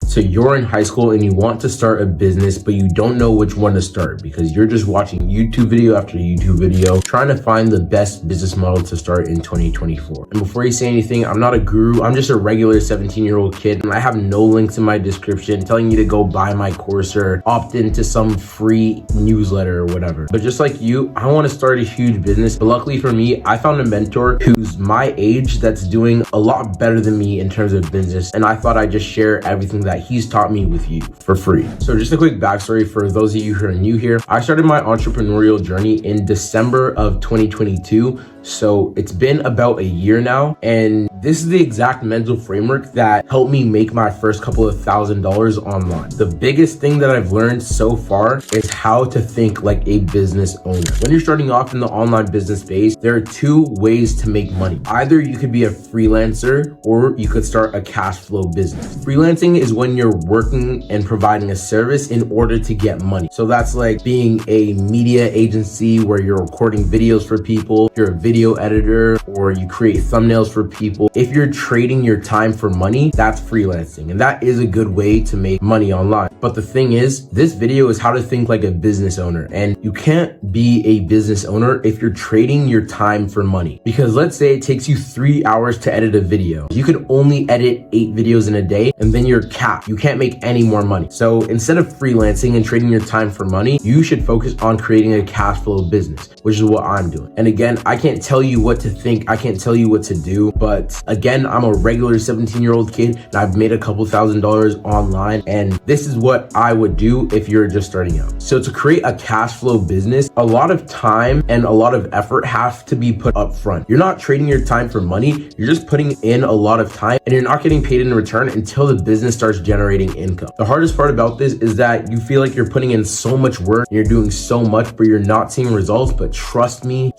So you're in high school and you want to start a business, but you don't know which one to start because you're just watching YouTube video after YouTube video, trying to find the best business model to start in 2024. And before you say anything, I'm not a guru. I'm just a regular 17-year-old kid, and I have no links in my description telling you to go buy my course or opt into some free newsletter or whatever. But just like you, I want to start a huge business. But luckily for me, I found a mentor who's my age that's doing a lot better than me in terms of business. And I thought I'd just share everything that he's taught me with you for free. So just a quick backstory for those of you who are new here. I started my entrepreneurial journey in December of 2022. So it's been about a year now, and this is the exact mental framework that helped me make my first couple of $1,000 online. The biggest thing that I've learned so far is how to think like a business owner. When you're starting off in the online business space, there are two ways to make money. Either you could be a freelancer or you could start a cash flow business. Freelancing is when you're working and providing a service in order to get money. So that's like being a media agency where you're recording videos for people, you're a video editor, or you create thumbnails for people. If you're trading your time for money, that's freelancing, and that is a good way to make money online. But the thing is, this video is how to think like a business owner, and you can't be a business owner if you're trading your time for money. Because let's say it takes you 3 hours to edit a video. You could only edit 8 videos in a day, and then you're capped. You can't make any more money. So instead of freelancing and trading your time for money, you should focus on creating a cash flow business, which is what I'm doing. And again, I can't tell you what to think. I can't tell you what to do. But again, I'm a regular 17-year-old kid, and I've made a couple $1,000s online. And this is what I would do if you're just starting out. So to create a cash flow business, a lot of time and a lot of effort have to be put up front. You're not trading your time for money. You're just putting in a lot of time, and you're not getting paid in return until the business starts generating income. The hardest part about this is that you feel like you're putting in so much work, and you're doing so much, but you're not seeing results. But trust me,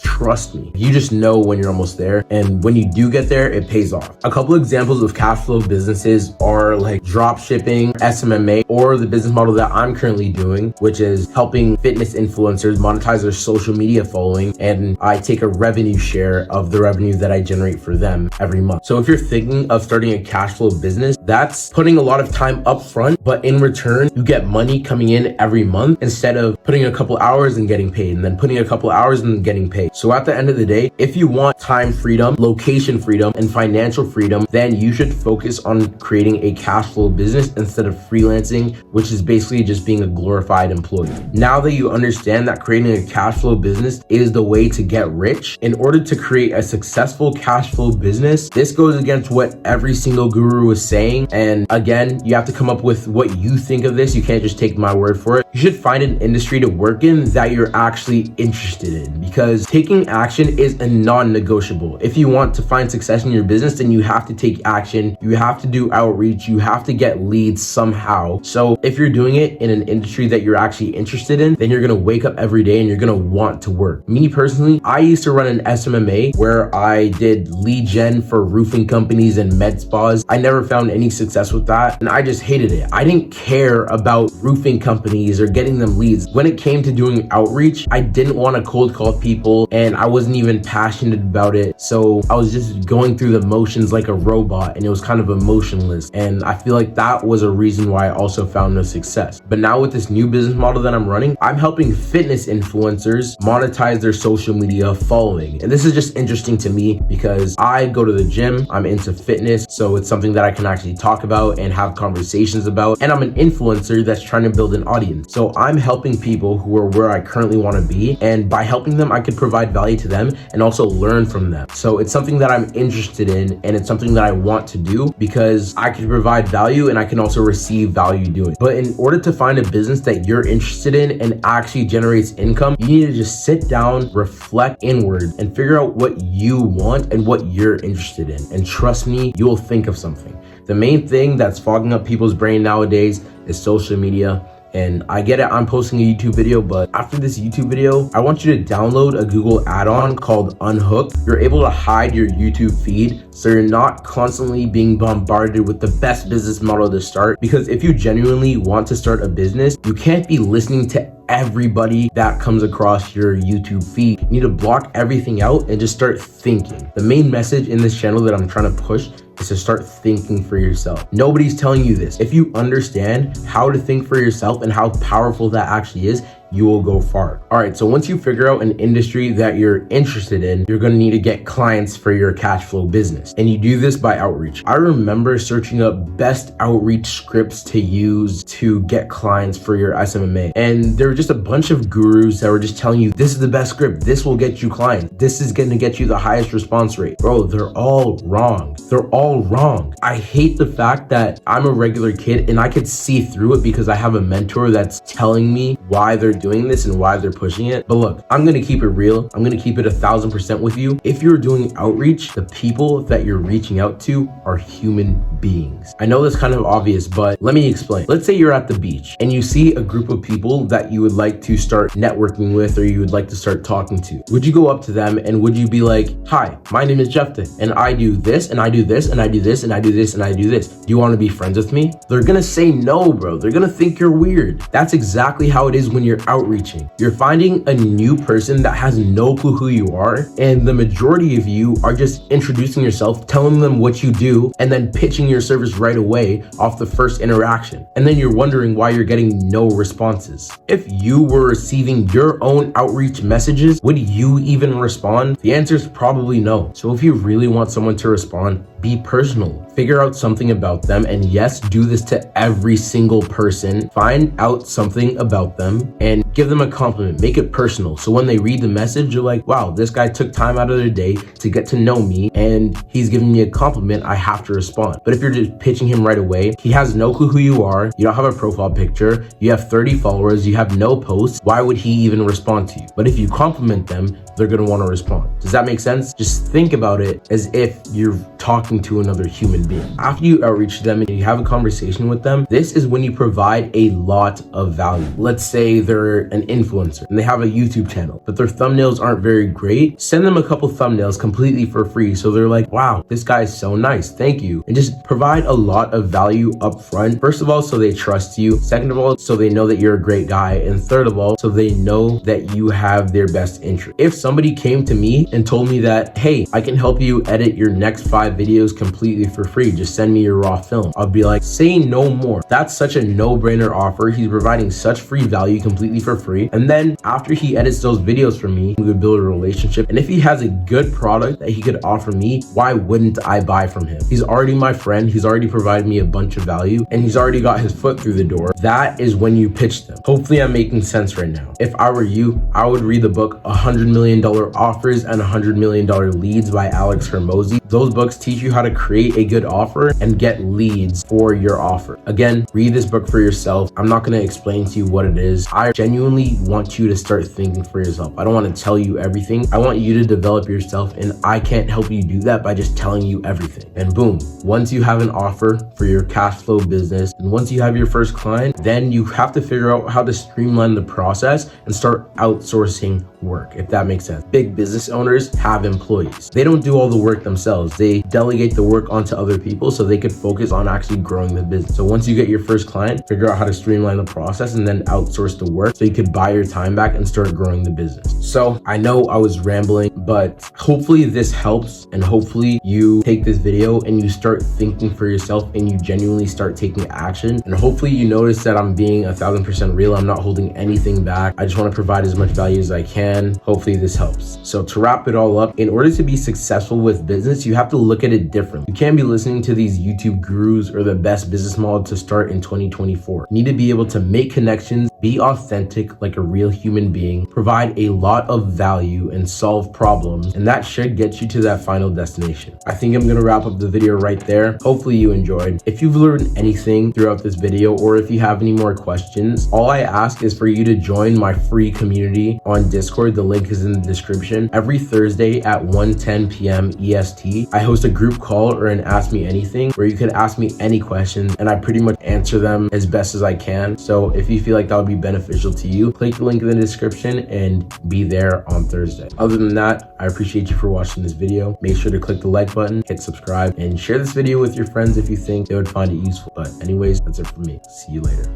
you just know when you're almost there, and when you do get there, it pays off. A couple examples of cash flow businesses are like drop shipping, SMMA, or the business model that I'm currently doing, which is helping fitness influencers monetize their social media following, and I take a revenue share of the revenue that I generate for them every month. So if you're thinking of starting a cash flow business, that's putting a lot of time up front, but in return, you get money coming in every month instead of putting a couple hours and getting paid, and then putting a couple hours and getting paid. So at the end of the day, if you want time freedom, location freedom, and financial freedom, then you should focus on creating a cash flow business instead of freelancing, which is basically just being a glorified employee. Now that you understand that creating a cash flow business is the way to get rich, in order to create a successful cash flow business, this goes against what every single guru is saying. And again, you have to come up with what you think of this. You can't just take my word for it. You should find an industry to work in that you're actually interested in, because taking action is a non-negotiable. If you want to find success in your business, then you have to take action. You have to do outreach. You have to get leads somehow. So if you're doing it in an industry that you're actually interested in, then you're going to wake up every day and you're going to want to work. Me personally, I used to run an SMMA where I did lead gen for roofing companies and med spas. I never found any success with that, and I just hated it. I didn't care about roofing companies or getting them leads. When it came to doing outreach, I didn't want to cold call people, and I wasn't even passionate about it. So I was just going through the motions like a robot, and it was kind of emotionless. And I feel like that was a reason why I also found no success. But now with this new business model that I'm running, I'm helping fitness influencers monetize their social media following. And this is just interesting to me because I go to the gym, I'm into fitness, so it's something that I can actually talk about and have conversations about. And I'm an influencer that's trying to build an audience. So I'm helping people who are where I currently want to be, and by helping them, I could provide value to them and also learn from them. So it's something that I'm interested in, and it's something that I want to do because I can provide value and I can also receive value doing it. But in order to find a business that you're interested in and actually generates income, you need to just sit down, reflect inward, and figure out what you want and what you're interested in. And trust me, you'll think of something. The main thing that's fogging up people's brain nowadays is social media. And I get it, I'm posting a YouTube video, but after this YouTube video, I want you to download a Google add-on called Unhook. You're able to hide your YouTube feed so you're not constantly being bombarded with the best business model to start. Because if you genuinely want to start a business, you can't be listening to everybody that comes across your YouTube feed. You need to block everything out and just start thinking. The main message in this channel that I'm trying to push is to start thinking for yourself. Nobody's telling you this. If you understand how to think for yourself and how powerful that actually is, you will go far. All right, so once you figure out an industry that you're interested in, you're gonna need to get clients for your cash flow business. And you do this by outreach. I remember searching up best outreach scripts to use to get clients for your SMMA. And there were just a bunch of gurus that were just telling you, this is the best script, this will get you clients, this is gonna get you the highest response rate. Bro, they're all wrong. They're all wrong. I hate the fact that I'm a regular kid and I could see through it because I have a mentor that's telling me why they're doing this and why they're pushing it. But look, I'm gonna keep it real. I'm gonna keep it 1000% with you. If you're doing outreach, the people that you're reaching out to are human beings. I know that's kind of obvious, but let me explain. Let's say you're at the beach and you see a group of people that you would like to start networking with or you would like to start talking to. Would you go up to them and would you be like, hi, my name is Jefta and I do this and I do this and I do this and I do this and I do this. Do you want to be friends with me? They're gonna say no, bro. They're gonna think you're weird. That's exactly how it is when you're outreaching. You're finding a new person that has no clue who you are, and the majority of you are just introducing yourself, telling them what you do, and then pitching your service right away off the first interaction. And then you're wondering why you're getting no responses. If you were receiving your own outreach messages, would you even respond? The answer is probably no. So if you really want someone to respond, be personal. Figure out something about them, and yes, do this to every single person. Find out something about them and give them a compliment. Make it personal. So when they read the message, you're like, wow, this guy took time out of their day to get to know me and he's giving me a compliment. I have to respond. But if you're just pitching him right away, he has no clue who you are. You don't have a profile picture. You have 30 followers. You have no posts. Why would he even respond to you? But if you compliment them, they're going to want to respond. Does that make sense? Just think about it as if you're talking to another human being. After you outreach them and you have a conversation with them, this is when you provide a lot of value. Let's say they're an influencer and they have a YouTube channel, but their thumbnails aren't very great. Send them a couple thumbnails completely for free. So they're like, wow, this guy is so nice. Thank you. And just provide a lot of value up front. First of all, so they trust you. Second of all, so they know that you're a great guy. And third of all, so they know that you have their best interest. If somebody came to me and told me that, hey, I can help you edit your next 5 videos completely for free, just send me your raw film, I'll be like, say no more. That's such a no-brainer offer. He's providing such free value completely for free. And then after he edits those videos for me, we would build a relationship. And if he has a good product that he could offer me, why wouldn't I buy from him? He's already my friend. He's already provided me a bunch of value and he's already got his foot through the door. That is when you pitch them. Hopefully I'm making sense right now. If I were you, I would read the book $100 Million Offers and $100 Million Leads by Alex Hormozi. Those books teach you how to create a good offer and get leads for your offer. Again, read this book for yourself. I'm not going to explain to you what it is. I genuinely want you to start thinking for yourself. I don't want to tell you everything. I want you to develop yourself, and I can't help you do that by just telling you everything. And boom, once you have an offer for your cash flow business and once you have your first client, then you have to figure out how to streamline the process and start outsourcing work, if that makes sense. Big business owners have employees. They don't do all the work themselves. They delegate the work onto other people so they could focus on actually growing the business. So once you get your first client, figure out how to streamline the process and then outsource the work so you could buy your time back and start growing the business. So I know I was rambling, but hopefully this helps, and hopefully you take this video and you start thinking for yourself and you genuinely start taking action. And hopefully you notice that I'm being 1000% real. I'm not holding anything back. I just want to provide as much value as I can. Hopefully this helps. So to wrap it all up, in order to be successful with business, you have to look at it differently. You can't be listening to these YouTube gurus or the best business model to start in 2024. You need to be able to make connections, be authentic like a real human being, provide a lot of value and solve problems, and that should get you to that final destination. I think I'm gonna wrap up the video right there. Hopefully you enjoyed. If you've learned anything throughout this video, or if you have any more questions, all I ask is for you to join my free community on Discord. The link is in the description. Every Thursday at 1:10 p.m. EST, I host a group call or an Ask Me Anything where you can ask me any questions and I pretty much answer them as best as I can. So if you feel like that would be beneficial to you, click the link in the description and be there on Thursday. Other than that, I appreciate you for watching this video. Make sure to click the like button, hit subscribe, and share this video with your friends if you think they would find it useful. But anyways, that's it for me. See you later.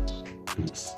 Peace.